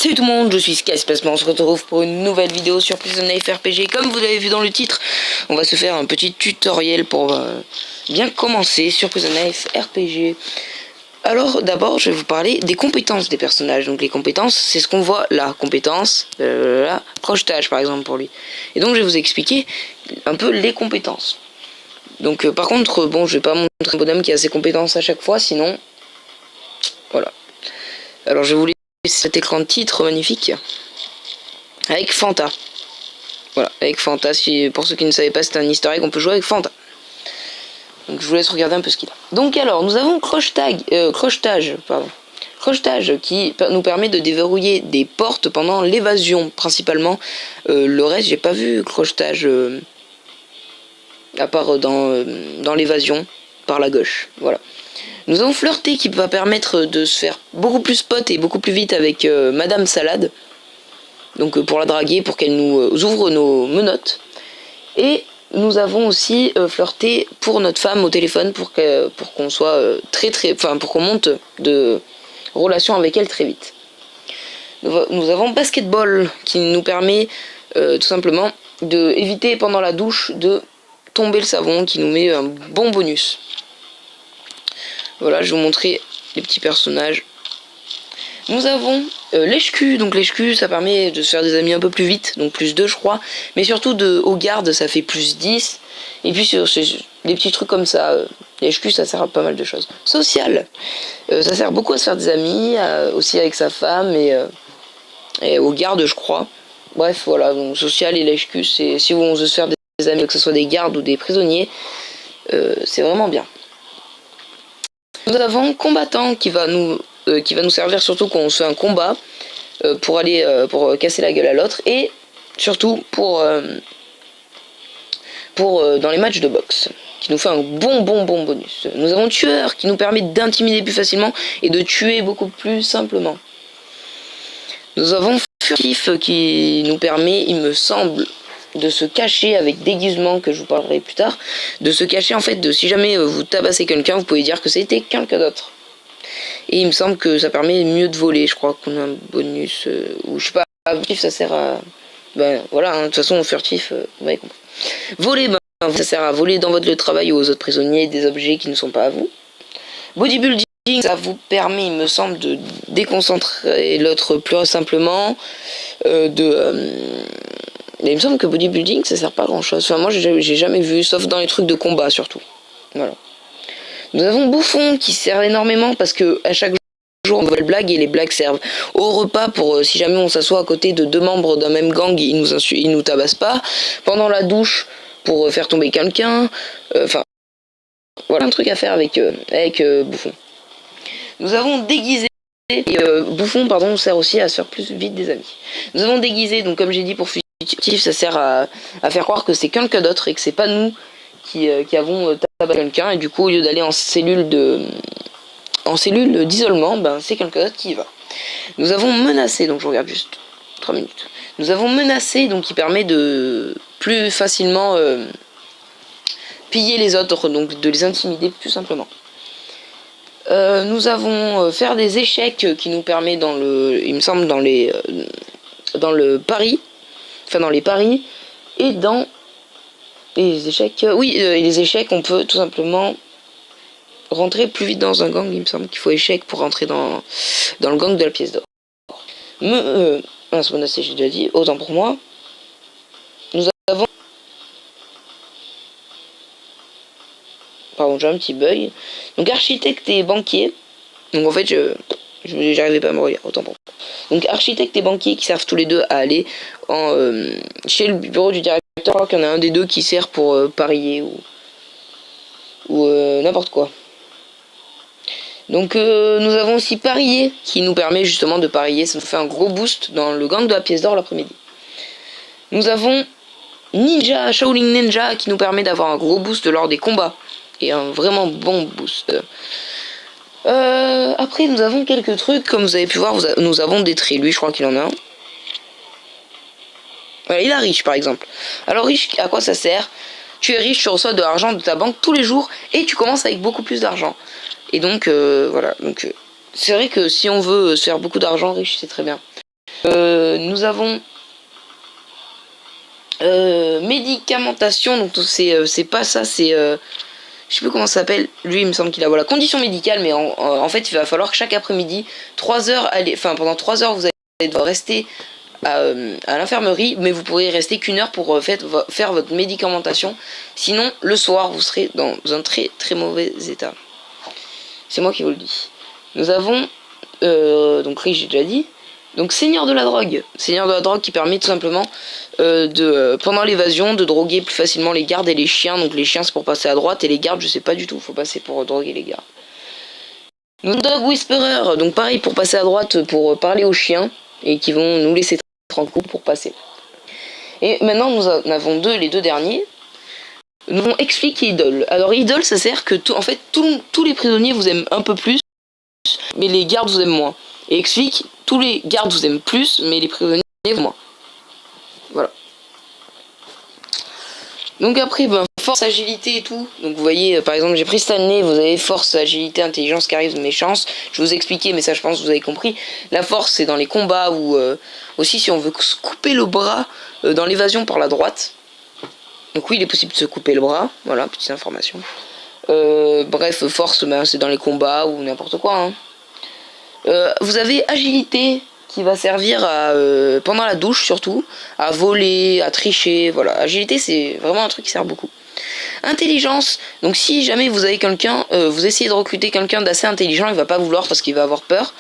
Salut tout le monde, je suis Sky-Spacement, on se retrouve pour une nouvelle vidéo sur Prison Life RPG. Comme vous l'avez vu dans le titre, on va se faire un petit tutoriel pour bien commencer sur Prison Life RPG. Alors d'abord, je vais vous parler des compétences des personnages. Donc les compétences, c'est ce qu'on voit là, compétences, projetage par exemple pour lui. Et donc je vais vous expliquer un peu les compétences. Donc par contre, bon, je vais pas montrer un bonhomme qui a ses compétences à chaque fois, sinon, voilà. Alors je vais vous laisser cet écran de titre magnifique avec Fanta. Voilà, avec Fanta. Pour ceux qui ne savaient pas, c'est un easter egg, on peut jouer avec Fanta. Donc je vous laisse regarder un peu ce qu'il a. Donc alors, nous avons crochetage qui nous permet de déverrouiller des portes pendant l'évasion, principalement. Le reste, j'ai pas vu crochetage à part dans l'évasion par la gauche. Voilà. Nous avons flirté qui va permettre de se faire beaucoup plus pote et beaucoup plus vite avec Madame Salade. Donc pour la draguer, pour qu'elle nous ouvre nos menottes. Et nous avons aussi flirté pour notre femme au téléphone pour qu'on soit pour qu'on monte de relation avec elle très vite. Nous avons basketball qui nous permet tout simplement d'éviter pendant la douche de tomber le savon, qui nous met un bon bonus. Voilà, je vais vous montrer les petits personnages. Nous avons lèche-cul. Donc lèche-cul, ça permet de se faire des amis un peu plus vite. Donc plus 2 je crois. Mais surtout au garde, ça fait plus 10. Et puis sur des petits trucs comme ça. Lèche-cul, ça sert à pas mal de choses. Social. Ça sert beaucoup à se faire des amis. Aussi avec sa femme et au garde je crois. Bref, voilà. Donc social et lèche-cul, c'est si on veut se faire des amis, que ce soit des gardes ou des prisonniers. C'est vraiment bien. Nous avons combattant qui va nous servir surtout quand on se fait un combat pour casser la gueule à l'autre et surtout pour dans les matchs de boxe qui nous fait un bon bonus. Nous avons tueur qui nous permet d'intimider plus facilement et de tuer beaucoup plus simplement. Nous avons furtif qui nous permet, il me semble, de se cacher avec déguisement, que je vous parlerai plus tard, de se cacher en fait, de si jamais vous tabassez quelqu'un, vous pouvez dire que c'était quelqu'un d'autre. Et il me semble que ça permet mieux de voler, je crois qu'on a un bonus, ou je sais pas, furtif ça sert à... Ben voilà, hein, de toute façon furtif, vous m'avez compris. Voler, ça sert à voler dans votre lieu de travail ou aux autres prisonniers des objets qui ne sont pas à vous. Bodybuilding, ça vous permet, il me semble, de déconcentrer l'autre plus simplement, mais il me semble que bodybuilding ça sert pas à grand chose. Enfin, moi j'ai jamais vu, sauf dans les trucs de combat surtout. Voilà. Nous avons bouffon qui sert énormément parce que à chaque jour on voit une blague et les blagues servent au repas pour si jamais on s'assoit à côté de 2 membres d'un même gang, ils nous tabassent pas. Pendant la douche pour faire tomber quelqu'un. Enfin, voilà un truc à faire avec bouffon. Nous avons déguisé. Et bouffon pardon sert aussi à se faire plus vite des amis. Nous avons déguisé, donc comme j'ai dit pour ça sert à faire croire que c'est quelqu'un d'autre et que c'est pas nous qui avons tabassé quelqu'un, et du coup au lieu d'aller en cellule d'isolement, ben c'est quelqu'un d'autre qui y va. Nous avons menacé, donc je regarde juste 3 minutes. Nous avons menacé, donc qui permet de plus facilement piller les autres, donc de les intimider plus simplement. Nous avons faire des échecs qui nous permet il me semble dans le pari, enfin dans les paris et dans les échecs. Et les échecs, on peut tout simplement rentrer plus vite dans un gang. Il me semble qu'il faut échec pour rentrer dans le gang de la pièce d'or. Menacé, j'ai déjà dit, autant pour moi. Nous avons... Pardon, j'ai un petit bug. Donc architecte et banquier. Donc en fait, j'arrivais pas à me regarder, autant pour moi. Donc architecte et banquier qui servent tous les deux à aller chez le bureau du directeur. Je crois qu'il y en a un des deux qui sert pour parier ou n'importe quoi. Donc nous avons aussi parier qui nous permet justement de parier. Ça nous fait un gros boost dans le gang de la pièce d'or l'après-midi. Nous avons ninja, Shaolin Ninja qui nous permet d'avoir un gros boost lors des combats. Et un vraiment bon boost. Après nous avons quelques trucs, comme vous avez pu voir, nous avons des traits. Lui je crois qu'il en a un. Voilà, il a riche par exemple. Alors riche, à quoi ça sert? Tu es riche, tu reçois de l'argent de ta banque tous les jours et tu commences avec beaucoup plus d'argent. Et donc voilà, donc c'est vrai que si on veut se faire beaucoup d'argent, riche c'est très bien. Nous avons médicamentation, donc c'est pas ça, c'est je sais plus comment ça s'appelle, lui il me semble qu'il a voilà condition médicale, mais en fait il va falloir que chaque après-midi 3 heures pendant 3 heures vous allez devoir rester à l'infirmerie, mais vous pourrez rester qu'1 heure pour faire votre médicamentation, sinon le soir vous serez dans un très très mauvais état. C'est moi qui vous le dis. Nous avons donc Riche, j'ai déjà dit. Donc Seigneur de la drogue. Seigneur de la drogue qui permet tout simplement pendant l'évasion de droguer plus facilement les gardes et les chiens. Donc les chiens c'est pour passer à droite et les gardes je sais pas du tout, faut passer pour droguer les gardes. Donc Dog Whisperer, donc pareil pour passer à droite pour parler aux chiens et qui vont nous laisser tranquilles pour passer. Et maintenant nous en avons les deux derniers. Nous allons expliquer Idole. Alors Idole ça sert que en fait tous les prisonniers vous aiment un peu plus, mais les gardes vous aiment moins. Et explique, tous les gardes vous aiment plus, mais les prisonniers vous moins. Voilà. Donc après, force, agilité et tout. Donc vous voyez, par exemple, j'ai pris Stanley, vous avez force, agilité, intelligence, charisme, méchance. Je vous ai expliqué, mais ça je pense que vous avez compris. La force c'est dans les combats ou aussi si on veut se couper le bras dans l'évasion par la droite. Donc oui, il est possible de se couper le bras. Voilà, petite information. Bref, force, c'est dans les combats ou n'importe quoi. Hein. Vous avez agilité qui va servir à pendant la douche surtout, à voler, à tricher, voilà. Agilité c'est vraiment un truc qui sert beaucoup. Intelligence, donc si jamais vous avez quelqu'un, vous essayez de recruter quelqu'un d'assez intelligent, il va pas vouloir parce qu'il va avoir peur.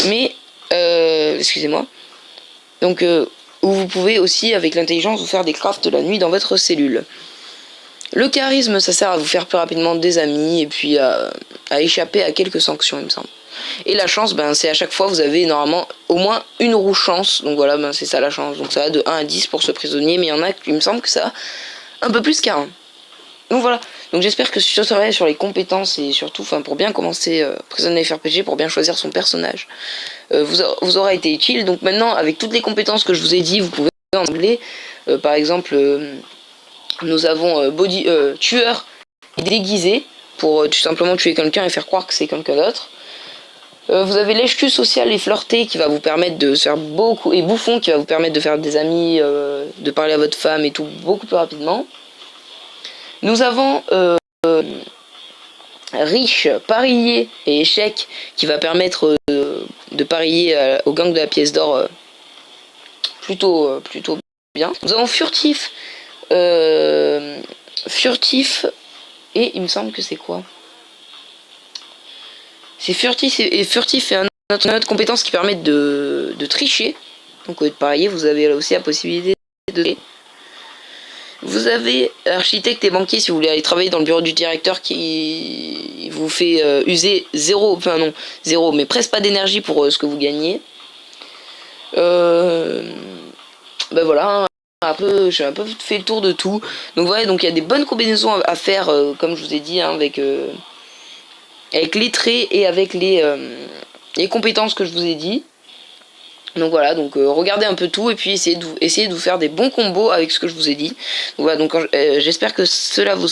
Mais, excusez-moi. Donc, vous pouvez aussi avec l'intelligence vous faire des crafts la nuit dans votre cellule. Le charisme ça sert à vous faire plus rapidement des amis et puis à échapper à quelques sanctions il me semble. Et la chance, c'est à chaque fois vous avez normalement au moins une roue chance. Donc voilà, c'est ça la chance. Donc ça va de 1 à 10 pour ce prisonnier, mais il y en a qui me semble que ça a un peu plus qu'un. Donc voilà. Donc j'espère que ce serait sur les compétences et surtout pour bien commencer Prison Life RPG, pour bien choisir son personnage, vous aura été utile. Donc maintenant avec toutes les compétences que je vous ai dit, vous pouvez en cibler. Par exemple, nous avons tueur et déguisé pour tout simplement tuer quelqu'un et faire croire que c'est quelqu'un d'autre. Vous avez lèche-cul social et flirté qui va vous permettre de se faire beaucoup, et bouffon qui va vous permettre de faire des amis, de parler à votre femme et tout beaucoup plus rapidement. Nous avons riche, parier et échec qui va permettre de parier au gang de la pièce d'or plutôt bien. Nous avons furtif, furtif et il me semble que c'est quoi? C'est furtif et une autre compétence qui permet de tricher. Donc au lieu de parier, vous avez aussi la possibilité de... Vous avez architecte et banquier si vous voulez aller travailler dans le bureau du directeur qui vous fait user zéro, mais presque pas d'énergie pour ce que vous gagnez. Voilà, j'ai un peu fait le tour de tout. Donc voilà, donc il y a des bonnes combinaisons à faire, comme je vous ai dit, hein, avec les traits et avec les compétences que je vous ai dit. Donc voilà, donc regardez un peu tout et puis essayez de vous faire des bons combos avec ce que je vous ai dit. Donc voilà, donc j'espère que cela vous...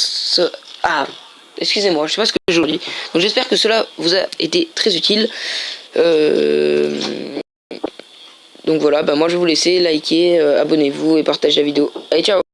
excusez-moi, je sais pas ce que j'ai dit. Donc j'espère que cela vous a été très utile. Donc voilà, moi je vais vous laisser, liker, abonnez-vous et partagez la vidéo. Allez, ciao!